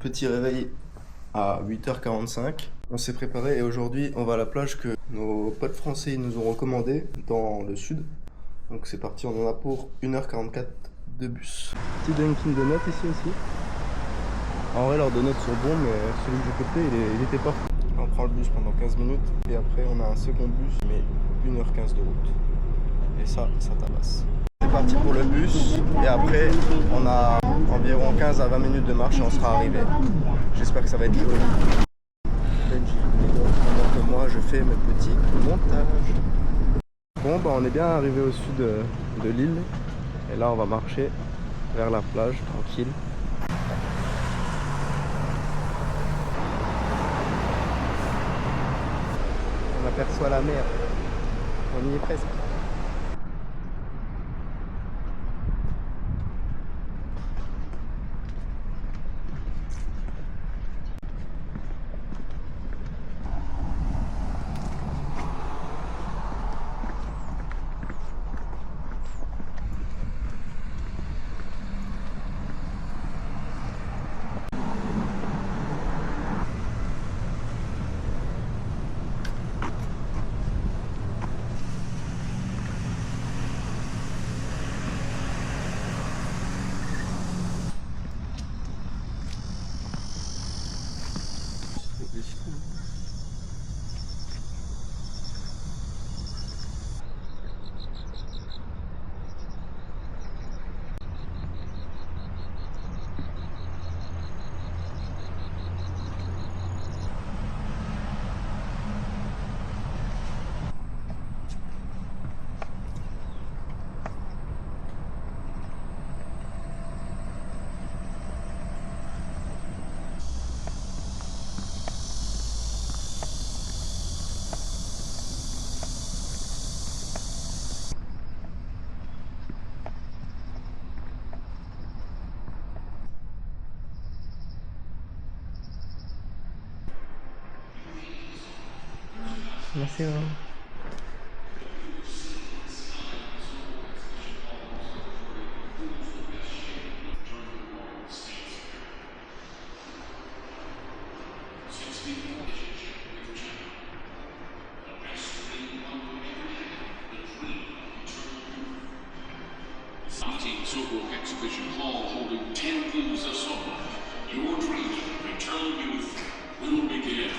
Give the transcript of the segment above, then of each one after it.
Petit réveil à 8h45. On s'est préparé et aujourd'hui on va à la plage que nos potes français nous ont recommandé dans le sud. Donc c'est parti, on en a pour 1h44 de bus. Petit Dunkin Donut ici aussi. En vrai leurs donuts sont bons mais celui que j'ai coupé il était pas fou. On prend le bus pendant 15 minutes et après on a un second bus mais 1h15 de route. Et ça tabasse. C'est parti pour le bus et après on a environ 15 à 20 minutes de marche et on sera arrivé. J'espère que ça va être joli. Benji, pendant que moi je fais mes petits montages. Bon bah on est bien arrivé au sud de l'île et là on va marcher vers la plage tranquille. On aperçoit la mer, on y est presque. Merci. Soho Exhibition Hall holding 10 themes of Soho. Your dream of eternal youth will begin.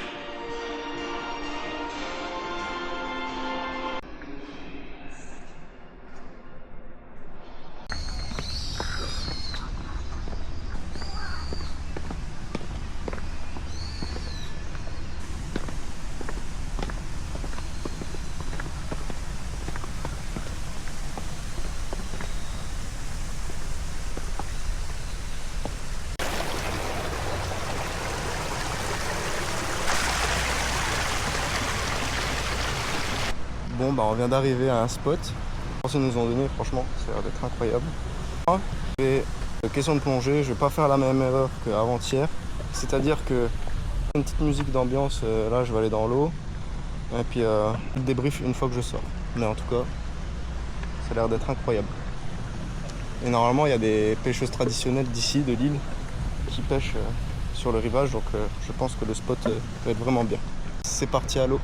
Bon bah on vient d'arriver à un spot. Ils nous ont donné, franchement, ça a l'air d'être incroyable. Et question de plongée, je vais pas faire la même erreur qu'avant-hier. C'est-à-dire que une petite musique d'ambiance, là je vais aller dans l'eau. Et puis débrief une fois que je sors. Mais en tout cas, ça a l'air d'être incroyable. Et normalement il y a des pêcheuses traditionnelles d'ici, de l'île, qui pêchent sur le rivage. Donc je pense que le spot va être vraiment bien. C'est parti à l'eau.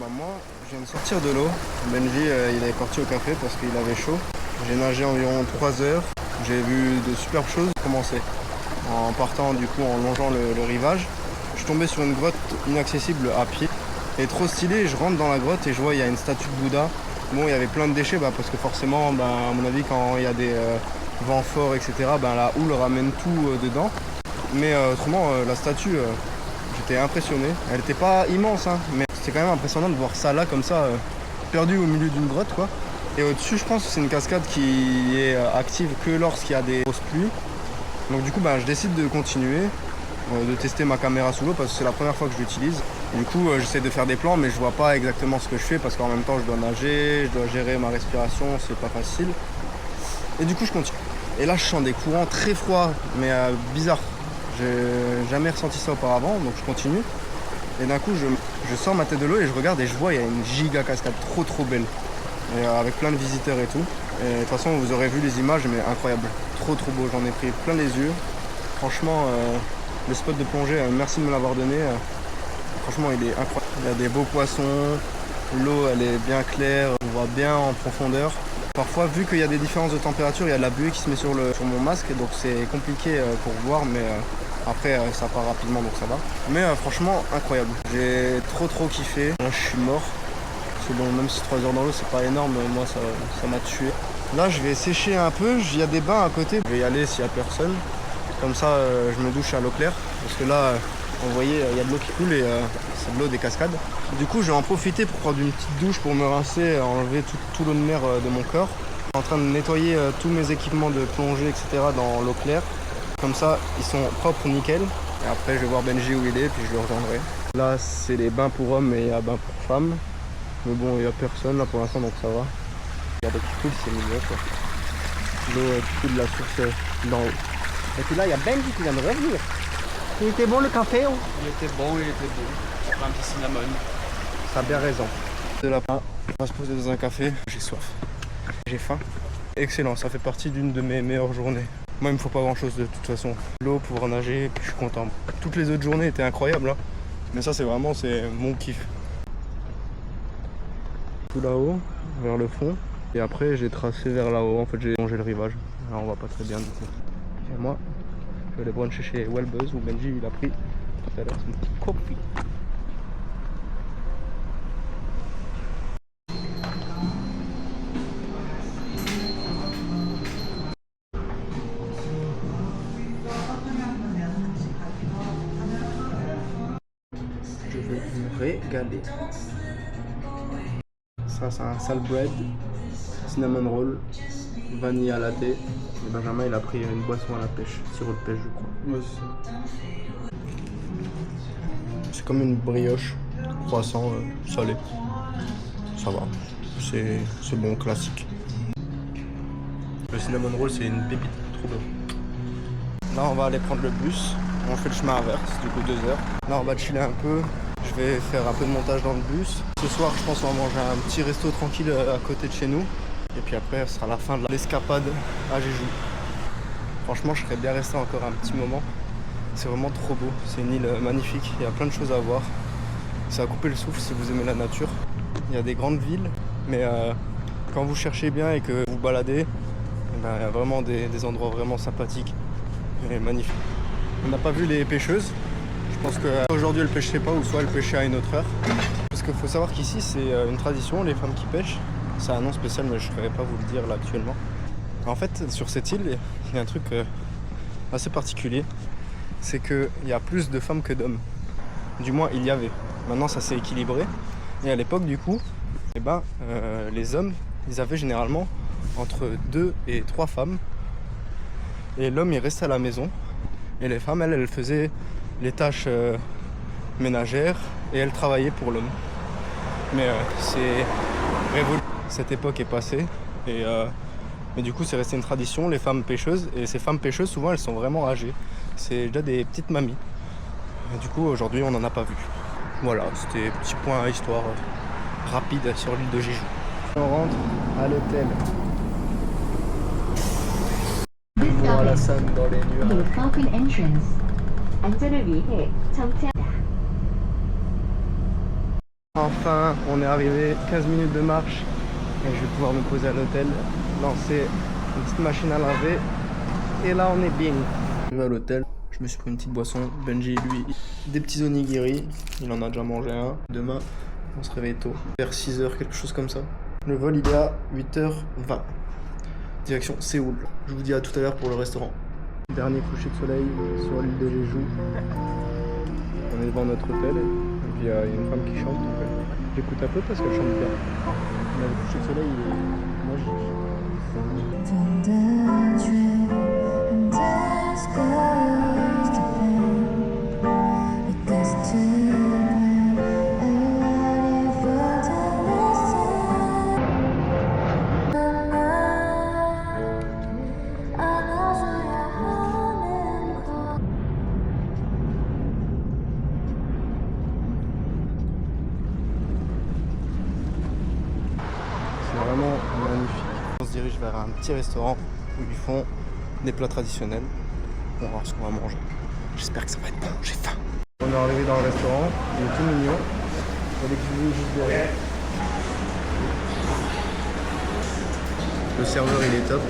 bah moi, je viens de sortir de l'eau. Benji, il est parti au café parce qu'il avait chaud. J'ai nagé environ 3 heures. J'ai vu de superbes choses commencer. En partant, du coup, en longeant le rivage, je suis tombé sur une grotte inaccessible à pied. Et trop stylé, je rentre dans la grotte et je vois il y a une statue de Bouddha. Bon, il y avait plein de déchets parce que forcément, à mon avis, quand il y a des vents forts, etc., la houle ramène tout dedans. Mais autrement, la statue, j'étais impressionné. Elle n'était pas immense, hein, mais c'était quand même impressionnant de voir ça là, comme ça, perdu au milieu d'une grotte, quoi. Et au-dessus, je pense que c'est une cascade qui est active que lorsqu'il y a des grosses pluies. Donc du coup, je décide de continuer, de tester ma caméra sous l'eau parce que c'est la première fois que je l'utilise. Du coup, j'essaie de faire des plans, mais je vois pas exactement ce que je fais parce qu'en même temps, je dois nager, je dois gérer ma respiration, c'est pas facile. Et du coup, je continue. Et là, je sens des courants très froids, mais bizarres. J'ai jamais ressenti ça auparavant, donc je continue. Et d'un coup, je sors ma tête de l'eau et je regarde et je vois, il y a une giga cascade trop belle. Et avec plein de visiteurs et tout. Et de toute façon, vous aurez vu les images, mais incroyable. Trop beau, j'en ai pris plein les yeux. Franchement, le spot de plongée, merci de me l'avoir donné. Franchement, il est incroyable. Il y a des beaux poissons, l'eau elle est bien claire, on voit bien en profondeur. Parfois, vu qu'il y a des différences de température, il y a de la buée qui se met sur mon masque, donc c'est compliqué pour voir, mais après ça part rapidement, donc ça va. Mais franchement, incroyable. J'ai trop kiffé. Là, je suis mort. Parce que bon, même si 3 heures dans l'eau, c'est pas énorme, moi ça m'a tué. Là, je vais sécher un peu. Il y a des bains à côté. Je vais y aller s'il y a personne. Comme ça, je me douche à l'eau claire. Parce que là, vous voyez, il y a de l'eau qui coule et c'est de l'eau des cascades. Du coup, je vais en profiter pour prendre une petite douche pour me rincer, enlever tout l'eau de mer de mon corps. Je suis en train de nettoyer tous mes équipements de plongée, etc. dans l'eau claire. Comme ça, ils sont propres, nickel. Et après, je vais voir Benji où il est, puis je le rejoindrai. Là, c'est les bains pour hommes et il y a bains pour femmes. Mais bon, il n'y a personne là pour l'instant, donc ça va. Regardez qui coule, c'est mignon quoi. L'eau qui coule de la source d'en haut. Et puis là, il y a Benji qui vient de revenir. Il était bon le café, hein? Il était bon. On prend un petit cinnamon. Ça a bien raison. De la pain, on va se poser dans un café. J'ai soif. J'ai faim. Excellent, ça fait partie d'une de mes meilleures journées. Moi, il me faut pas grand chose de toute façon. L'eau pour nager, puis je suis content. Toutes les autres journées étaient incroyables, hein. Mais ça, c'est mon kiff. Tout là-haut, vers le fond. Et après, j'ai tracé vers là-haut. En fait, j'ai longé le rivage. Alors, on va pas très bien du coup. Et moi, je vais aller bruncher chez Wellbuzz où Benji il a pris tout à l'heure son petit coffee. Je vais me régaler. Ça, c'est un salt bread, cinnamon roll, vanille à latte. Et Benjamin, il a pris une boisson à la pêche, sirop de pêche, je crois. Ouais, c'est ça. C'est comme une brioche, croissant salé. Ça va, c'est bon, classique. Le cinnamon roll, c'est une pépite, trop bon. Là, on va aller prendre le bus. On fait le chemin inverse, du coup 2 heures. Là, on va chiller un peu. Je vais faire un peu de montage dans le bus. Ce soir, je pense qu'on va manger un petit resto tranquille à côté de chez nous. Et puis après, ce sera la fin de l'escapade à Jeju. Franchement, je serais bien resté encore un petit moment. C'est vraiment trop beau. C'est une île magnifique. Il y a plein de choses à voir. Ça va couper le souffle si vous aimez la nature. Il y a des grandes villes, mais quand vous cherchez bien et que vous baladez, il y a vraiment des endroits vraiment sympathiques et magnifiques. On n'a pas vu les pêcheuses. Je pense qu'aujourd'hui elles pêchaient pas ou soit elles pêchaient à une autre heure. Parce qu'il faut savoir qu'ici c'est une tradition, les femmes qui pêchent. C'est un nom spécial mais je ne saurais pas vous le dire là actuellement. En fait sur cette île il y a un truc assez particulier. C'est qu'il y a plus de femmes que d'hommes. Du moins il y avait. Maintenant ça s'est équilibré. Et à l'époque du coup, les hommes ils avaient généralement entre 2 et 3 femmes. Et l'homme il restait à la maison. Et les femmes elles faisaient les tâches ménagères et elles travaillaient pour l'homme. Mais c'est révolu. Cette époque est passée mais du coup c'est resté une tradition, les femmes pêcheuses. Et ces femmes pêcheuses souvent elles sont vraiment âgées. C'est déjà des petites mamies. Et du coup aujourd'hui on n'en a pas vu. Voilà, c'était petit point histoire rapide sur l'île de Jeju. On rentre à l'hôtel. Voilà ça dans les nuages. Falcon Entrance. 안전을 위해 정차. Enfin, on est arrivé, 15 minutes de marche et je vais pouvoir me poser à l'hôtel, lancer une petite machine à laver et là on est bien. Je vais à l'hôtel, je me suis pris une petite boisson. Benji, lui, des petits onigiri, il en a déjà mangé un. Demain, on se réveille tôt, vers 6h, quelque chose comme ça. Le vol il est à 8h20, direction Séoul. Je vous dis à tout à l'heure pour le restaurant. Dernier coucher de soleil sur l'île de Jeju. On est devant notre hôtel et puis il y a une femme qui chante. Donc, j'écoute un peu parce qu'elle chante bien. Mais le coucher de soleil il est magique. C'est vraiment magnifique. On se dirige vers un petit restaurant où ils font des plats traditionnels. On va voir ce qu'on va manger. J'espère que ça va être bon, j'ai faim. On est arrivé dans le restaurant, il est tout mignon. Il y a des cuisines juste derrière. Le serveur il est top.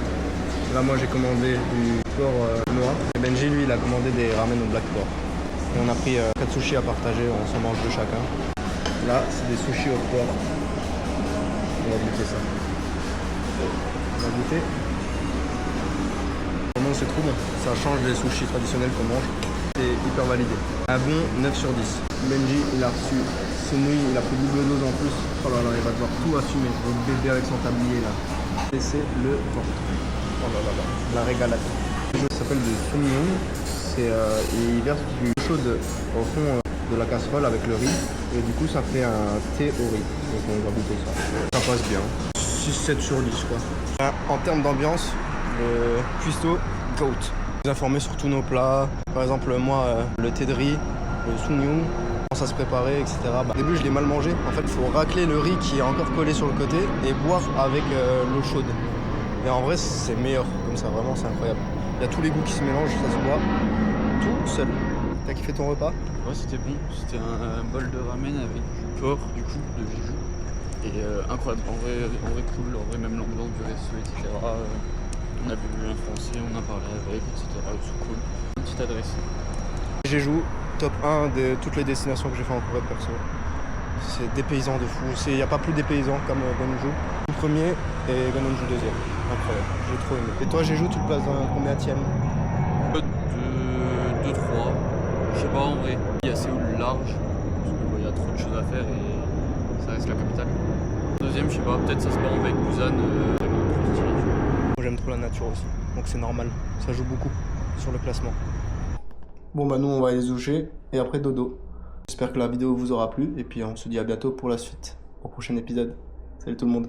Là moi j'ai commandé du porc noir. Et Benji lui il a commandé des ramen au black pork. Et on a pris 4 sushis à partager, on s'en mange deux chacun. Là c'est des sushis au porc. On va goûter ça. On va goûter. Non, c'est trop bon. Ça change des sushis traditionnels qu'on mange. C'est hyper validé. Un bon 9 sur 10. Benji, il a reçu ses nouilles, il a pris double dose en plus. Oh là là, il va devoir tout assumer. Le bébé avec son tablier là. Et c'est le ventre. Oh là là là, la régalade. Ça s'appelle du soumyong. Il verse du chaud au fond de la casserole avec le riz. Et du coup, ça fait un thé au riz. Donc on va goûter ça. Ça passe bien. 6-7 sur 10 quoi. En termes d'ambiance, le cuistot, goat. Vous informer sur tous nos plats. Par exemple, moi, le thé de riz, le soumyong, comment ça se préparait, etc. Au début, je l'ai mal mangé. En fait, il faut racler le riz qui est encore collé sur le côté et boire avec l'eau chaude. Et en vrai, c'est meilleur comme ça. Vraiment, c'est incroyable. Il y a tous les goûts qui se mélangent, ça se boit tout seul. T'as kiffé ton repas? Ouais, c'était bon. C'était un bol de ramen avec du porc, du coup, de Jeju. Et incroyable. En vrai cool. En vrai, même l'ambiance du resto, etc. On a bu un français, on a parlé avec, etc. C'est cool. Une petite adresse. Jeju, top 1 de toutes les destinations que j'ai fait en Corée perso. C'est dépaysant de fou. Il n'y a pas plus dépaysant comme Gwangju. Le premier et Gwangju deuxième. Incroyable. J'ai trop aimé. Et toi, Jeju, tu te places dans combienième? 2-3. Je sais pas en vrai. Il y a Séoul large, parce qu'il y a trop de choses à faire et ça reste la capitale. Deuxième, je sais pas, peut-être ça se bat avec Busan, vraiment trop stylé. Moi j'aime trop la nature aussi, donc c'est normal. Ça joue beaucoup sur le classement. Bon bah nous on va aller se doucher et après dodo. J'espère que la vidéo vous aura plu et puis on se dit à bientôt pour la suite, au prochain épisode. Salut tout le monde.